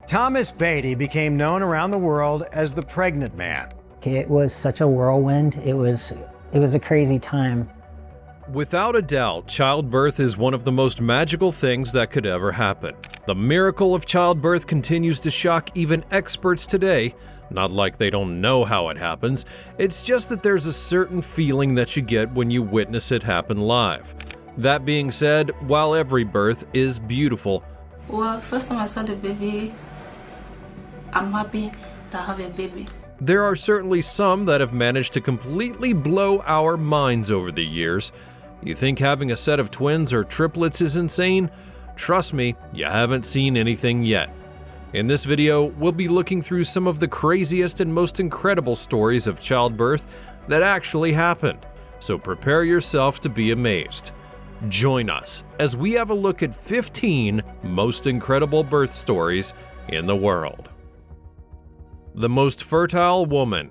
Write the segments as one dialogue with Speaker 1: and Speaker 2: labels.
Speaker 1: Thomas Beatty became known around the world as the pregnant man.
Speaker 2: It was such a whirlwind. It was a crazy time.
Speaker 3: Without a doubt, childbirth is one of the most magical things that could ever happen. The miracle of childbirth continues to shock even experts today. Not like they don't know how it happens, it's just that there's a certain feeling that you get when you witness it happen live. That being said, while every birth is beautiful,
Speaker 4: well, first time I saw the baby, I'm happy to have a baby.
Speaker 3: There are certainly some that have managed to completely blow our minds over the years. You think having a set of twins or triplets is insane? Trust me, you haven't seen anything yet. In this video, we'll be looking through some of the craziest and most incredible stories of childbirth that actually happened, so prepare yourself to be amazed. Join us as we have a look at 15 most incredible birth stories in the world. The most fertile woman.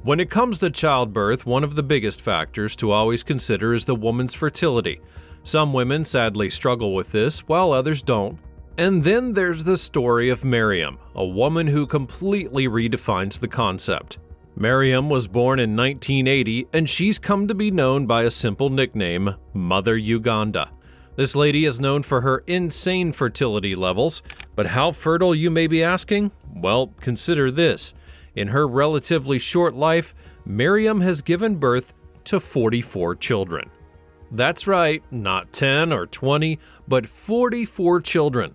Speaker 3: When it comes to childbirth, one of the biggest factors to always consider is the woman's fertility. Some women sadly struggle with this, while others don't. And then there's the story of Miriam, a woman who completely redefines the concept. Miriam was born in 1980, and she's come to be known by a simple nickname, Mother Uganda. This lady is known for her insane fertility levels, but how fertile, you may be asking? Well, consider this. In her relatively short life, Miriam has given birth to 44 children. That's right, not 10 or 20, but 44 children.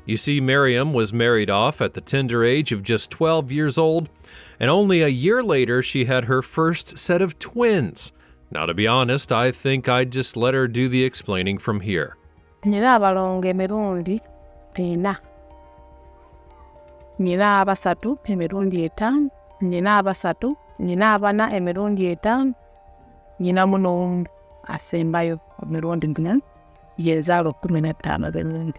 Speaker 3: You see, Miriam was married off at the tender age of just 12 years old, and only a year later she had her first set of twins. Now, to be honest, I think I'd just let her do the explaining from here.
Speaker 5: Nina abalongo emirundi 4. Nina abasatu emirundi 5. Nina abasatu, nina abana emirundi 5. Nina muno asembayo emirundi 4. Yezaalo 15 berundi.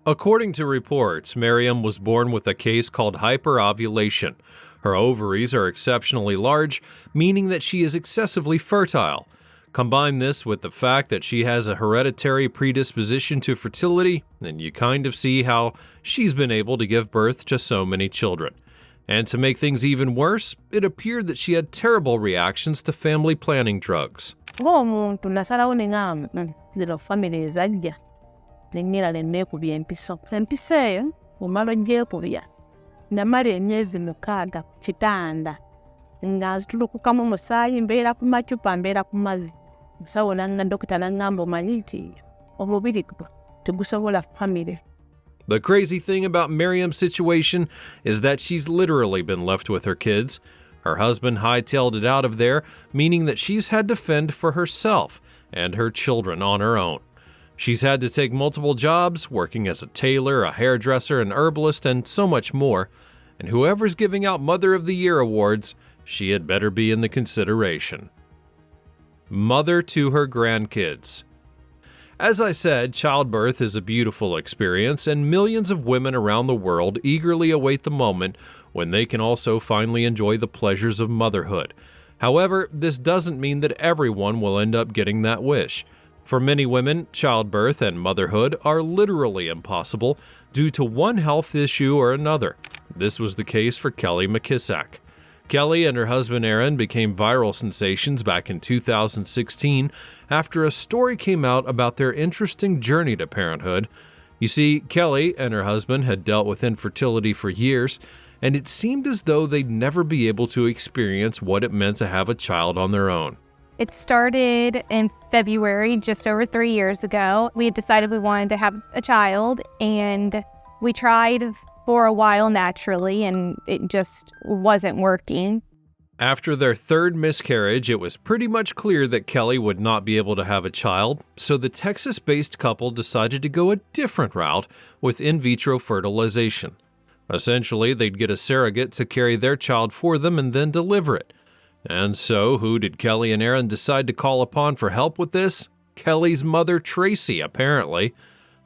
Speaker 3: According to reports, Miriam was born with a case called hyperovulation. Her ovaries are exceptionally large, meaning that she is excessively fertile. Combine this with the fact that she has a hereditary predisposition to fertility, and you kind of see how she's been able to give birth to so many children. And to make things even worse, it appeared that she had terrible reactions to family planning drugs.
Speaker 5: Ng'omuntu nasalawo ne ngamba zino family ezajja nennyera ne neekubya empiso. Empiso eyo omala ogyekubya namala emyezi 6 ku kitanda nga nzitulukukamu omusaayi, mbeera ku macupa, mbeera ku mazzi. Musawo dokita n'angamba omanyi nti omubiri gwo tegusobola family.
Speaker 3: The crazy thing about Miriam's situation is that she's literally been left with her kids. Her husband hightailed it out of there, meaning that she's had to fend for herself and her children on her own. She's had to take multiple jobs, working as a tailor, a hairdresser, an herbalist, and so much more. And whoever's giving out Mother of the Year awards, she had better be in the consideration. Mother to her grandkids. As I said, childbirth is a beautiful experience, and millions of women around the world eagerly await the moment when they can also finally enjoy the pleasures of motherhood. However, this doesn't mean that everyone will end up getting that wish. For many women, childbirth and motherhood are literally impossible due to one health issue or another. This was the case for Kelly McKissack. Kelly and her husband Aaron became viral sensations back in 2016 after a story came out about their interesting journey to parenthood. You see, Kelly and her husband had dealt with infertility for years, and it seemed as though they'd never be able to experience what it meant to have a child on their own.
Speaker 6: It started in February, just over 3 years ago. We had decided we wanted to have a child, and we tried for a while naturally, and it just wasn't working.
Speaker 3: After their third miscarriage, it was pretty much clear that Kelly would not be able to have a child, so the Texas-based couple decided to go a different route with in vitro fertilization. Essentially, they'd get a surrogate to carry their child for them and then deliver it. And so, who did Kelly and Aaron decide to call upon for help with this? Kelly's mother, Tracy, apparently.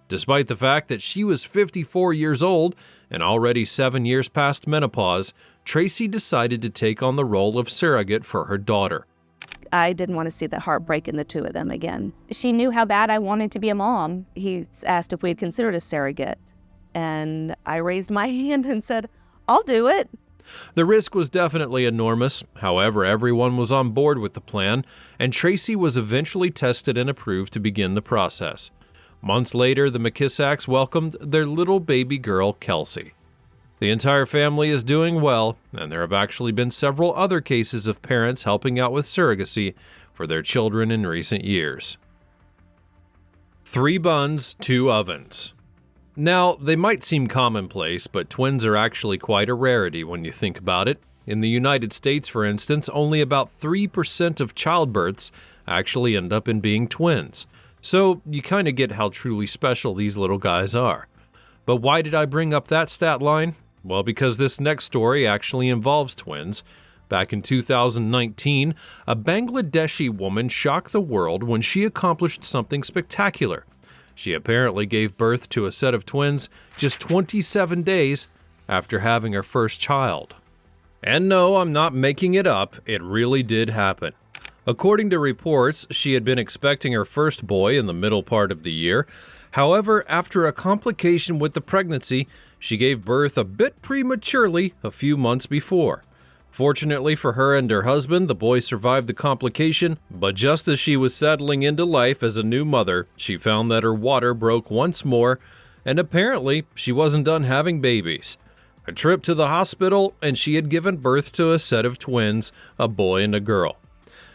Speaker 3: Despite the fact that she was 54 years old and already 7 years past menopause, Tracy decided to take on the role of surrogate for her daughter.
Speaker 7: I didn't want to see the heartbreak in the two of them again.
Speaker 6: She knew how bad I wanted to be a mom.
Speaker 7: He asked if we had considered a surrogate, And I raised my hand and said, I'll do it.
Speaker 3: The risk was definitely enormous. However, everyone was on board with the plan, and Tracy was eventually tested and approved to begin the process. Months later, the McKissacks welcomed their little baby girl, Kelsey. The entire family is doing well, and there have actually been several other cases of parents helping out with surrogacy for their children in recent years. 3 buns, 2 ovens. Now, they might seem commonplace, but twins are actually quite a rarity when you think about it. In the United States, for instance, only about 3% of childbirths actually end up in being twins. So you kind of get how truly special these little guys are. But why did I bring up that stat line? Well, because this next story actually involves twins. Back in 2019, a Bangladeshi woman shocked the world when she accomplished something spectacular. She apparently gave birth to a set of twins just 27 days after having her first child. And no, I'm not making it up, it really did happen. According to reports, she had been expecting her first boy in the middle part of the year. However, after a complication with the pregnancy, she gave birth a bit prematurely a few months before. Fortunately for her and her husband, the boy survived the complication, but just as she was settling into life as a new mother, she found that her water broke once more, and apparently she wasn't done having babies. A trip to the hospital, and she had given birth to a set of twins, a boy and a girl.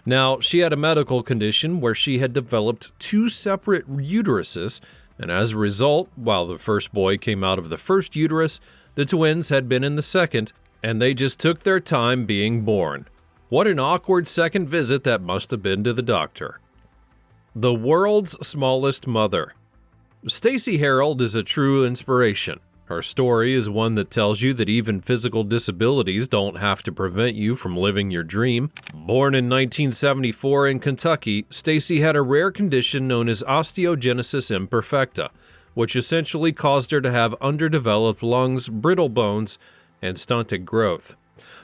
Speaker 3: Now, she had a medical condition where she had developed 2 separate uteruses, and as a result, while the first boy came out of the first uterus, the twins had been in the second, and they just took their time being born. What an awkward second visit that must have been to the doctor. The world's smallest mother. Stacey Harold is a true inspiration. Her story is one that tells you that even physical disabilities don't have to prevent you from living your dream. Born in 1974 in Kentucky, Stacey had a rare condition known as osteogenesis imperfecta, which essentially caused her to have underdeveloped lungs, brittle bones, and stunted growth.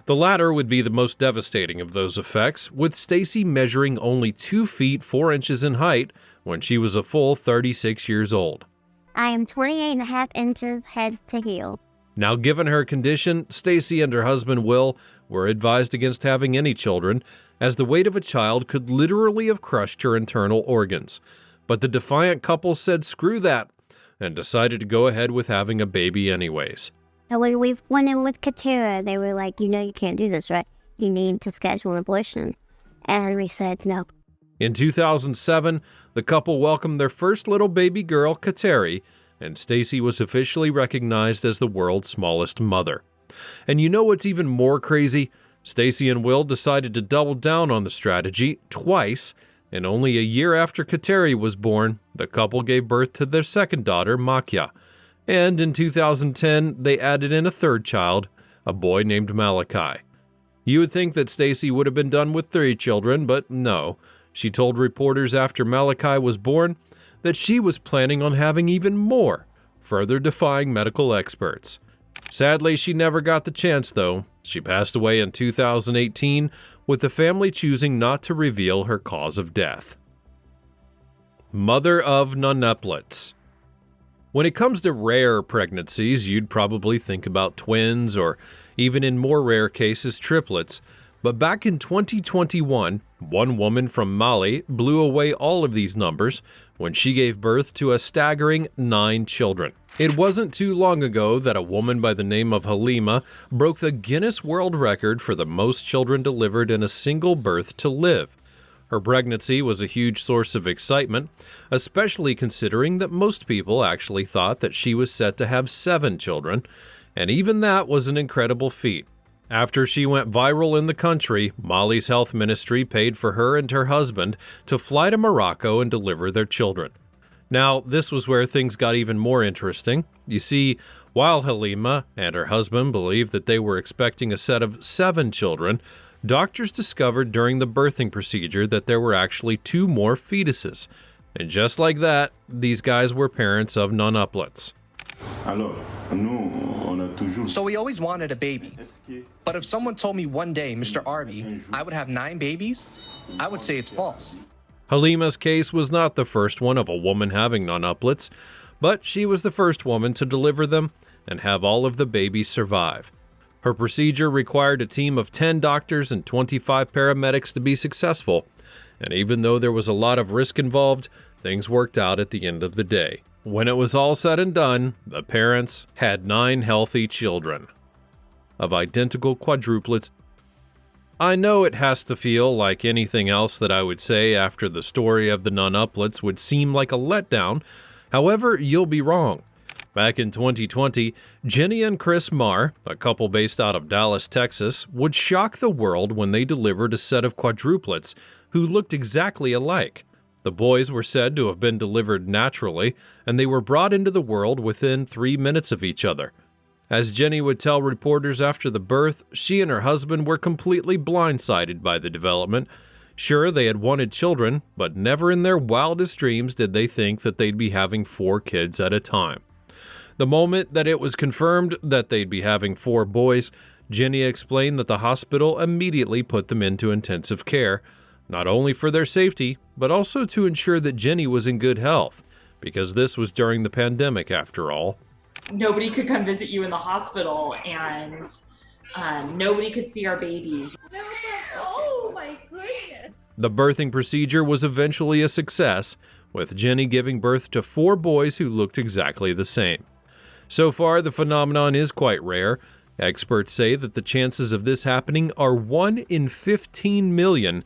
Speaker 3: The latter would be the most devastating of those effects, with Stacey measuring only 2 feet 4 inches in height when she was a full 36 years old.
Speaker 8: I am 28.5 inches head to heel.
Speaker 3: Now, given her condition, Stacey and her husband Will were advised against having any children, as the weight of a child could literally have crushed her internal organs. But the defiant couple said screw that, and decided to go ahead with having a baby anyways.
Speaker 8: And when we went in with Katera, they were like, you can't do this, right? You need to schedule an abortion. And we said no.
Speaker 3: In 2007, the couple welcomed their first little baby girl, Kateri, and Stacey was officially recognized as the world's smallest mother. And you know what's even more crazy? Stacey and Will decided to double down on the strategy twice, and only a year after Kateri was born, the couple gave birth to their second daughter, Makya. And in 2010, they added in a third child, a boy named Malachi. You would think that Stacey would have been done with 3 children, but no. She told reporters after Malachi was born that she was planning on having even more, further defying medical experts. Sadly, she never got the chance, though. She passed away in 2018, with the family choosing not to reveal her cause of death. Mother of nonuplots. When it comes to rare pregnancies, you'd probably think about twins or even in more rare cases, triplets. But back in 2021, one woman from Mali blew away all of these numbers when she gave birth to a staggering 9 children. It wasn't too long ago that a woman by the name of Halima broke the Guinness World Record for the most children delivered in a single birth to live. Her pregnancy was a huge source of excitement, especially considering that most people actually thought that she was set to have 7 children, and even that was an incredible feat. After she went viral in the country, Mali's health ministry paid for her and her husband to fly to Morocco and deliver their children. Now, this was where things got even more interesting. You see, while Halima and her husband believed that they were expecting a set of 7 children, doctors discovered during the birthing procedure that there were actually 2 more fetuses. And just like that, these guys were parents of nonuplots.
Speaker 9: So we always wanted a baby. But if someone told me one day, Mr. Arby, I would have 9 babies, I would say it's false.
Speaker 3: Halima's case was not the first one of a woman having nonuplots. but she was the first woman to deliver them and have all of the babies survive. Her procedure required a team of 10 doctors and 25 paramedics to be successful, and even though there was a lot of risk involved, things worked out at the end of the day. When it was all said and done, the parents had 9 healthy children of identical quadruplets. I know it has to feel like anything else that I would say after the story of the nonuplets would seem like a letdown. However, you'll be wrong. Back in 2020, Jenny and Chris Marr, a couple based out of Dallas, Texas, would shock the world when they delivered a set of quadruplets who looked exactly alike. The boys were said to have been delivered naturally, and they were brought into the world within 3 minutes of each other. As Jenny would tell reporters after the birth, she and her husband were completely blindsided by the development. Sure, they had wanted children, but never in their wildest dreams did they think that they'd be having 4 kids at a time. The moment that it was confirmed that they'd be having 4 boys, Jenny explained that the hospital immediately put them into intensive care, not only for their safety, but also to ensure that Jenny was in good health, because this was during the pandemic after all.
Speaker 10: Nobody could come visit you in the hospital, and nobody could see our babies.
Speaker 7: Oh my goodness.
Speaker 3: The birthing procedure was eventually a success, with Jenny giving birth to 4 boys who looked exactly the same. So far, the phenomenon is quite rare. Experts say that the chances of this happening are 1 in 15 million,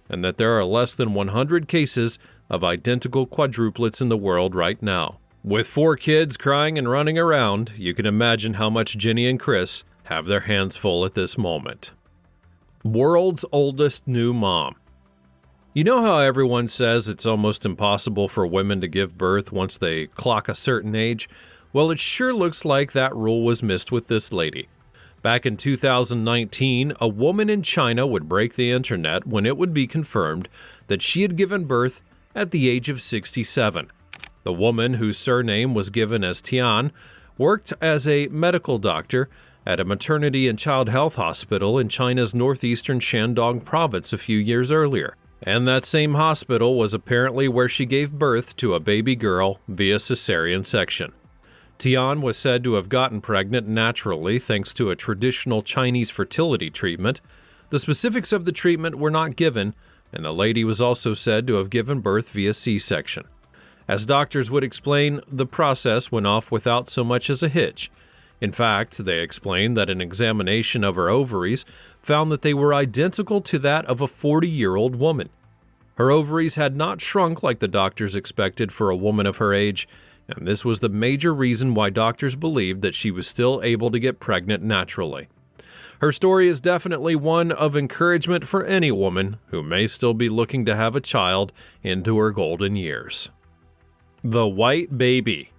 Speaker 3: and that there are less than 100 cases of identical quadruplets in the world right now. With 4 kids crying and running around, you can imagine how much Jenny and Chris have their hands full at this moment. World's oldest new mom. You know how everyone says it's almost impossible for women to give birth once they clock a certain age? Well, it sure looks like that rule was missed with this lady. Back in 2019, a woman in China would break the internet when it would be confirmed that she had given birth at the age of 67. The woman, whose surname was given as Tian, worked as a medical doctor at a maternity and child health hospital in China's northeastern Shandong province a few years earlier. And that same hospital was apparently where she gave birth to a baby girl via cesarean section. Tian was said to have gotten pregnant naturally thanks to a traditional Chinese fertility treatment. The specifics of the treatment were not given, and the lady was also said to have given birth via C-section. As doctors would explain, the process went off without so much as a hitch. In fact, they explained that an examination of her ovaries found that they were identical to that of a 40-year-old woman. Her ovaries had not shrunk like the doctors expected for a woman of her age, and this was the major reason why doctors believed that she was still able to get pregnant naturally. Her story is definitely one of encouragement for any woman who may still be looking to have a child into her golden years. The white baby.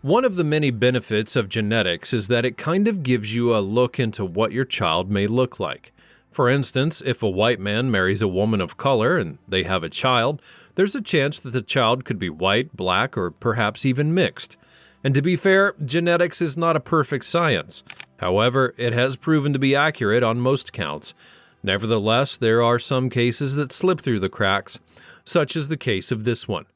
Speaker 3: One of the many benefits of genetics is that it kind of gives you a look into what your child may look like. For instance, if a white man marries a woman of color and they have a child, there's a chance that the child could be white, black, or perhaps even mixed. And to be fair, genetics is not a perfect science. However, it has proven to be accurate on most counts. Nevertheless, there are some cases that slip through the cracks, such as the case of this one.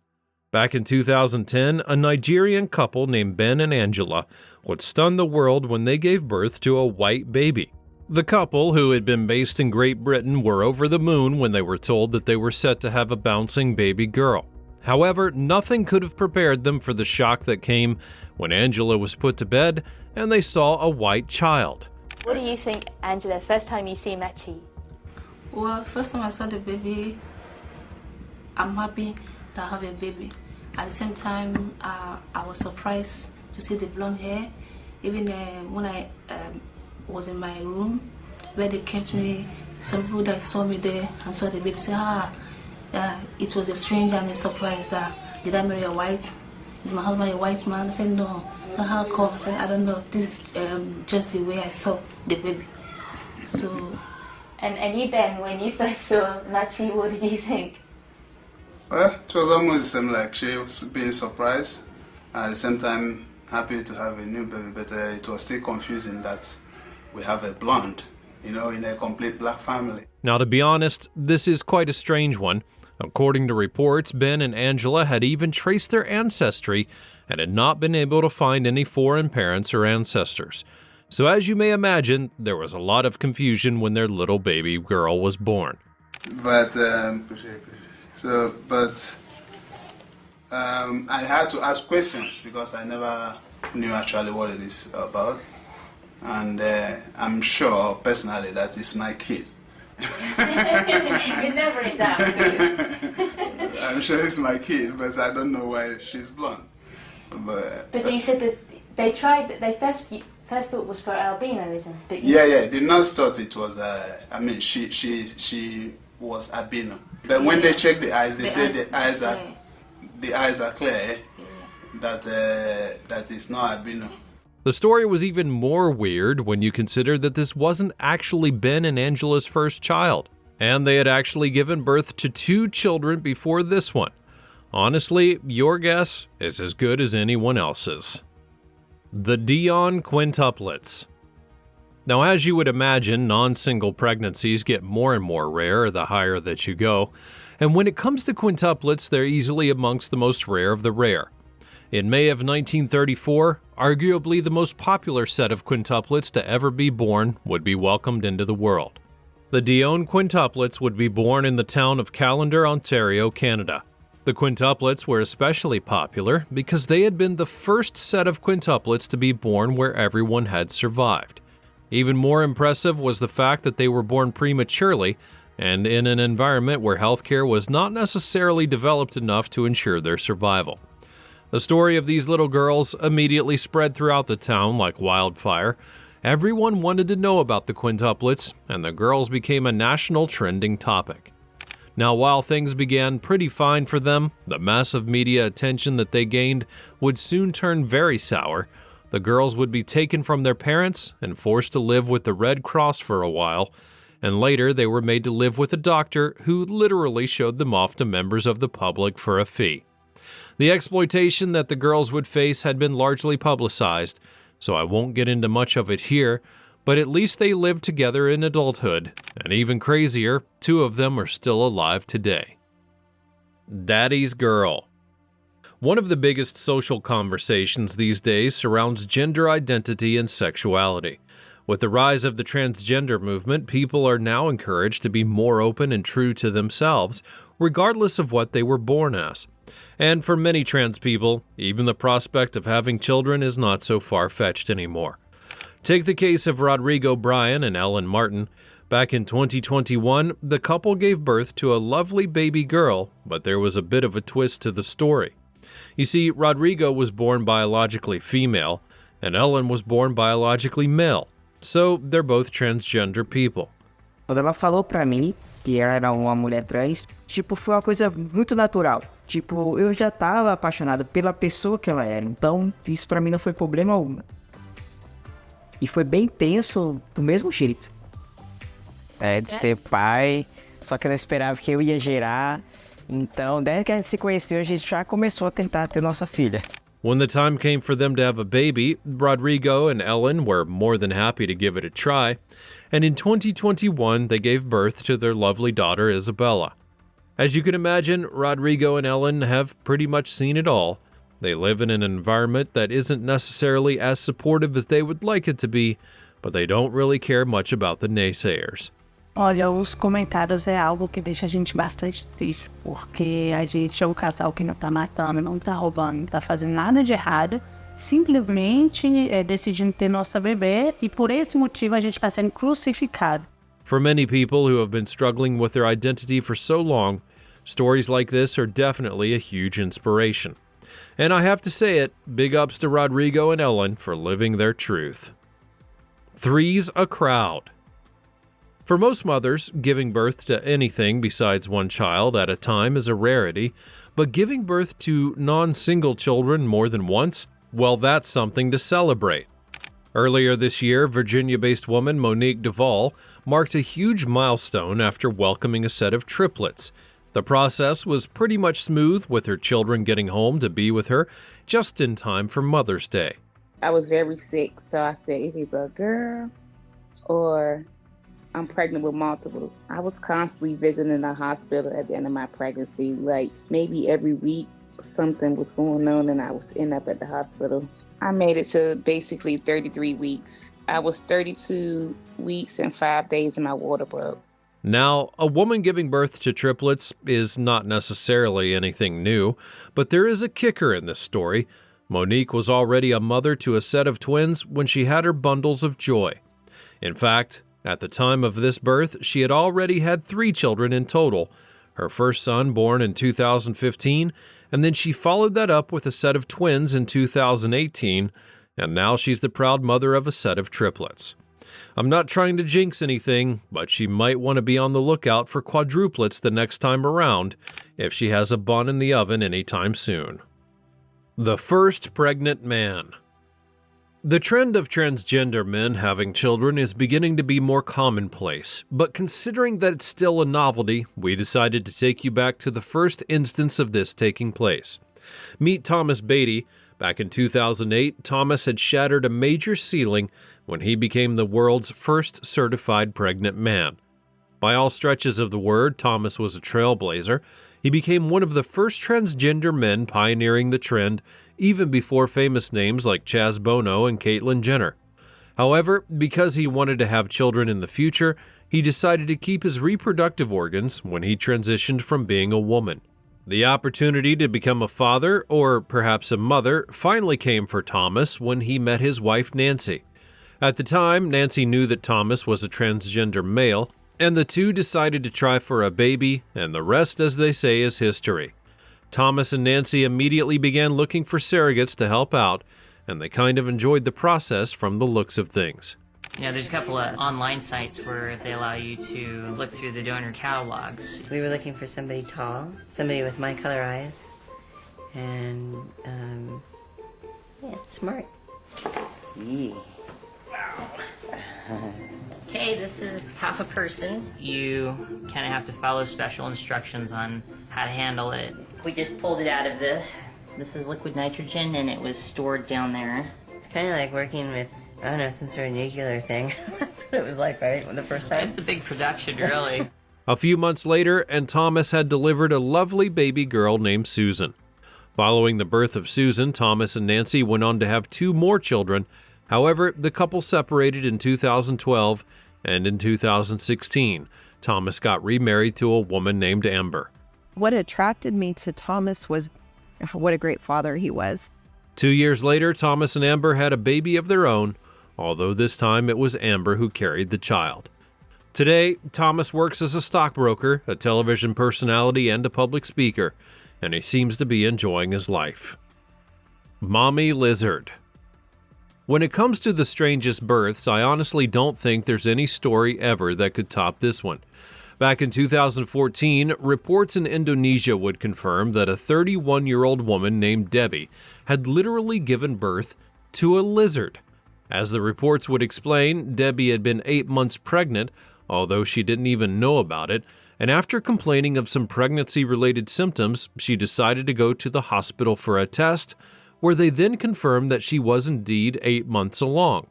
Speaker 3: Back in 2010, a Nigerian couple named Ben and Angela would stun the world when they gave birth to a white baby. The couple, who had been based in Great Britain, were over the moon when they were told that they were set to have a bouncing baby girl. However, nothing could have prepared them for the shock that came when Angela was put to bed and they saw a white child.
Speaker 11: What do you think, Angela, first time you see Machi?
Speaker 4: Well, first time I saw the baby, I'm happy to have a baby. At the same time, I was surprised to see the blonde hair. Even when I was in my room where they kept me, some people that saw me there and saw the baby said, it was a strange and a surprise that, did I marry a white? Is my husband a white man? I said, no. How come? I said, I don't know. This is just the way I saw the baby. So.
Speaker 11: And you, Ben, when you first saw Machi, what did you think?
Speaker 12: Well, it was almost the same, like she was being surprised and at the same time happy to have a new baby, but it was still confusing that we have a blonde in a complete black family.
Speaker 3: Now, to be honest, this is quite a strange one. According to reports, Ben and Angela had even traced their ancestry and had not been able to find any foreign parents or ancestors. So as you may imagine, there was a lot of confusion when their little baby girl was born.
Speaker 12: But I had to ask questions because I never knew actually what it is about. And I'm sure personally that it's my kid.
Speaker 11: You never in doubt.
Speaker 12: I'm sure it's my kid, but I don't know why she's blonde. But
Speaker 11: you said that they first thought it was for albinism. But
Speaker 12: yeah. The nurse thought it was. She was albino. But when they checked the eyes, they said the eyes are clear. That is not albino.
Speaker 3: The story was even more weird when you consider that this wasn't actually Ben and Angela's first child, and they had actually given birth to 2 children before this one. Honestly, your guess is as good as anyone else's. The Dion quintuplets. Now, as you would imagine, non-single pregnancies get more and more rare the higher that you go, and when it comes to quintuplets, they're easily amongst the most rare of the rare. In May of 1934, arguably the most popular set of quintuplets to ever be born would be welcomed into the world. The Dion quintuplets would be born in the town of Callander, Ontario, Canada. The quintuplets were especially popular because they had been the first set of quintuplets to be born where everyone had survived. Even more impressive was the fact that they were born prematurely and in an environment where healthcare was not necessarily developed enough to ensure their survival. The story of these little girls immediately spread throughout the town like wildfire. Everyone wanted to know about the quintuplets, and the girls became a national trending topic. Now, while things began pretty fine for them, the massive media attention that they gained would soon turn very sour. The girls would be taken from their parents and forced to live with the Red Cross for a while, and later they were made to live with a doctor who literally showed them off to members of the public for a fee. The exploitation that the girls would face had been largely publicized, so I won't get into much of it here, but at least they lived together in adulthood, and even crazier, 2 of them are still alive today. Daddy's girl. One of the biggest social conversations these days surrounds gender identity and sexuality. With the rise of the transgender movement, people are now encouraged to be more open and true to themselves, regardless of what they were born as. And for many trans people, even the prospect of having children is not so far-fetched anymore. Take the case of Rodrigo Bryan and Ellen Martin. Back in 2021, the couple gave birth to a lovely baby girl, but there was a bit of a twist to the story. You see, Rodrigo was born biologically female, and Ellen was born biologically male. So they're both transgender people.
Speaker 13: Quando ela falou pra mim que ela era uma mulher trans, foi uma coisa muito natural. Eu já tava apaixonado pela pessoa que ela era, então isso pra mim não foi problema algum. E foi bem tenso do mesmo jeito. De ser pai, só que eu não esperava que eu ia gerar. Então, desde que a gente se conheceu, a gente já começou a tentar ter nossa filha.
Speaker 3: When the time came for them to have a baby, Rodrigo and Ellen were more than happy to give it a try, and in 2021 they gave birth to their lovely daughter Isabella. As you can imagine, Rodrigo and Ellen have pretty much seen it all. They live in an environment that isn't necessarily as supportive as they would like it to be, but they don't really care much about the naysayers.
Speaker 5: Olha, os comentários é algo que deixa a gente bastante triste, porque a gente é um casal que não tá matando, não tá roubando, não tá fazendo nada de errado, simplesmente decidindo ter nossa bebê, e por esse motivo a gente está sendo crucificado.
Speaker 3: For many people who have been struggling with their identity for so long, stories like this are definitely a huge inspiration. And I have to say it, big ups to Rodrigo and Ellen for living their truth. Three's a crowd. For most mothers, giving birth to anything besides one child at a time is a rarity, but giving birth to non-single children more than once, well, that's something to celebrate. Earlier this year, Virginia-based woman Monique Duvall marked a huge milestone after welcoming a set of triplets. The process was pretty much smooth, with her children getting home to be with her just in time for Mother's Day.
Speaker 14: I was very sick, so I said, it's either a girl or I'm pregnant with multiples. I was constantly visiting the hospital at the end of my pregnancy. Like maybe every week something was going on and I was end up at the hospital. I made it to basically 33 weeks. I was 32 weeks and 5 days and my water broke.
Speaker 3: Now, a woman giving birth to triplets is not necessarily anything new, but there is a kicker in this story. Monique was already a mother to a set of twins when she had her bundles of joy. In fact, at the time of this birth, she had already had 3 children in total. Her first son born in 2015, and then she followed that up with a set of twins in 2018, and now she's the proud mother of a set of triplets. I'm not trying to jinx anything, but she might want to be on the lookout for quadruplets the next time around if she has a bun in the oven anytime soon. The first pregnant man. The trend of transgender men having children is beginning to be more commonplace, but considering that it's still a novelty, we decided to take you back to the first instance of this taking place. Meet Thomas Beatty. Back in 2008, Thomas had shattered a major ceiling when he became the world's first certified pregnant man. By all stretches of the word, Thomas was a trailblazer. He became one of the first transgender men pioneering the trend, even before famous names like Chaz Bono and Caitlyn Jenner. However, because he wanted to have children in the future, he decided to keep his reproductive organs when he transitioned from being a woman. The opportunity to become a father, or perhaps a mother, finally came for Thomas when he met his wife Nancy. At the time, Nancy knew that Thomas was a transgender male, and the two decided to try for a baby, and the rest, as they say, is history. Thomas and Nancy immediately began looking for surrogates to help out, and they kind of enjoyed the process from the looks of things.
Speaker 15: Yeah, there's a couple of online sites where they allow you to look through the donor catalogs.
Speaker 16: We were looking for somebody tall, somebody with my color eyes, and smart. Yeah.
Speaker 15: Okay, this is half a person. You kind of have to follow special instructions on how to handle it. We just pulled it out of this. This is liquid nitrogen, and it was stored down there.
Speaker 16: It's kind of like working with, I don't know, some sort of nuclear thing. That's what it was like, right? The first time?
Speaker 15: It's a big production, really.
Speaker 3: A few months later, and Thomas had delivered a lovely baby girl named Susan. Following the birth of Susan, Thomas and Nancy went on to have 2 more children. However, the couple separated in 2012, and in 2016, Thomas got remarried to a woman named Amber.
Speaker 17: What attracted me to Thomas was what a great father he was.
Speaker 3: 2 years later, Thomas and Amber had a baby of their own, although this time it was Amber who carried the child. Today, Thomas works as a stockbroker, a television personality, and a public speaker, and he seems to be enjoying his life. Mommy Lizard. When it comes to the strangest births, I honestly don't think there's any story ever that could top this one. Back in 2014, reports in Indonesia would confirm that a 31-year-old woman named Debbie had literally given birth to a lizard. As the reports would explain, Debbie had been 8 months pregnant, although she didn't even know about it, and after complaining of some pregnancy-related symptoms, she decided to go to the hospital for a test, where they then confirmed that she was indeed 8 months along.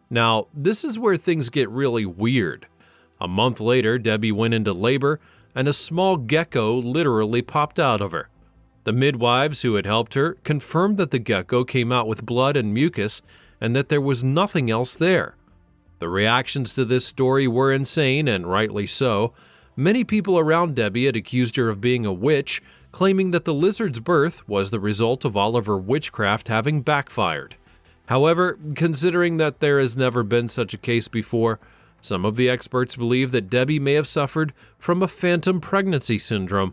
Speaker 3: Now, this is where things get really weird. A month later, Debbie went into labor, and a small gecko literally popped out of her. The midwives who had helped her confirmed that the gecko came out with blood and mucus, and that there was nothing else there. The reactions to this story were insane, and rightly so. Many people around Debbie had accused her of being a witch, claiming that the lizard's birth was the result of all of her witchcraft having backfired. However, considering that there has never been such a case before, some of the experts believe that Debbie may have suffered from a phantom pregnancy syndrome,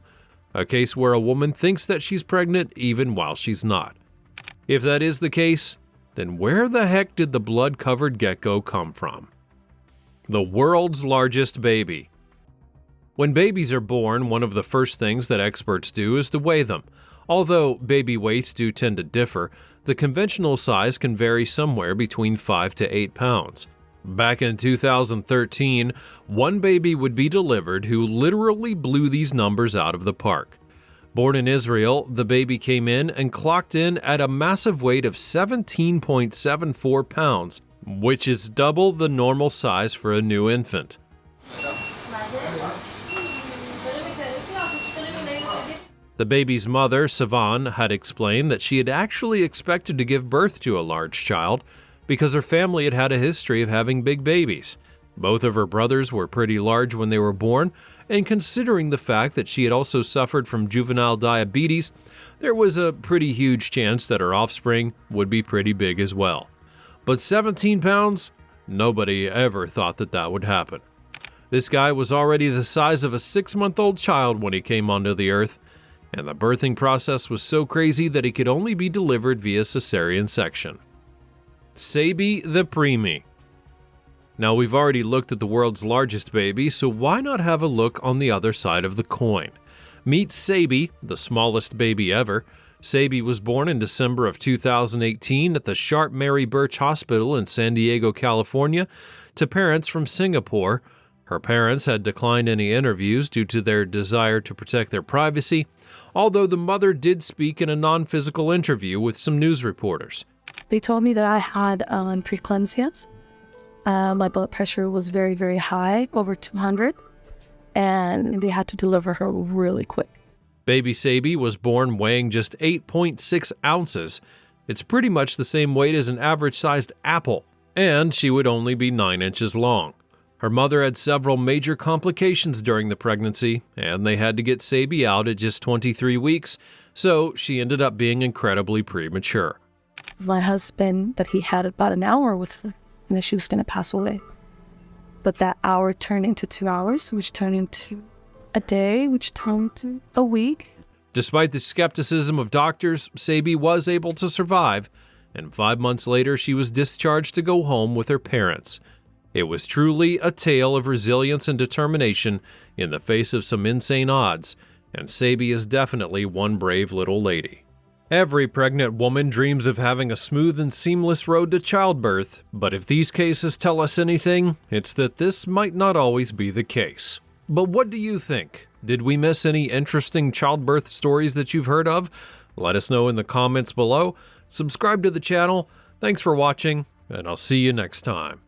Speaker 3: a case where a woman thinks that she's pregnant even while she's not. If that is the case, then where the heck did the blood-covered gecko come from? The world's largest baby. When babies are born, one of the first things that experts do is to weigh them. Although baby weights do tend to differ, the conventional size can vary somewhere between 5 to 8 pounds. Back in 2013, one baby would be delivered who literally blew these numbers out of the park. Born in Israel, the baby came in and clocked in at a massive weight of 17.74 pounds, which is double the normal size for a new infant. The baby's mother, Savan, had explained that she had actually expected to give birth to a large child because her family had had a history of having big babies. Both of her brothers were pretty large when they were born, and considering the fact that she had also suffered from juvenile diabetes, there was a pretty huge chance that her offspring would be pretty big as well. But 17 pounds? Nobody ever thought that that would happen. This guy was already the size of a 6-month-old child when he came onto the earth, and the birthing process was so crazy that he could only be delivered via cesarean section. Sabi the preemie. Now, we've already looked at the world's largest baby, so why not have a look on the other side of the coin? Meet Sabi, the smallest baby ever. Sabi was born in December of 2018 at the Sharp Mary Birch Hospital in San Diego, California, to parents from Singapore. Her parents had declined any interviews due to their desire to protect their privacy, although the mother did speak in a non-physical interview with some news reporters.
Speaker 7: They told me that I had preeclampsia. My blood pressure was very, very high, over 200, and they had to deliver her really quick.
Speaker 3: Baby Sabi was born weighing just 8.6 ounces. It's pretty much the same weight as an average-sized apple, and she would only be 9 inches long. Her mother had several major complications during the pregnancy, and they had to get Sabi out at just 23 weeks, so she ended up being incredibly premature.
Speaker 7: My husband, that he had about an hour with her, and then she was going to pass away. But that hour turned into 2 hours, which turned into a day, which turned to a week.
Speaker 3: Despite the skepticism of doctors, Sabi was able to survive, and 5 months later she was discharged to go home with her parents. It was truly a tale of resilience and determination in the face of some insane odds, and Sabi is definitely one brave little lady. Every pregnant woman dreams of having a smooth and seamless road to childbirth, but if these cases tell us anything, it's that this might not always be the case. But what do you think? Did we miss any interesting childbirth stories that you've heard of? Let us know in the comments below. Subscribe to the channel. Thanks for watching, and I'll see you next time.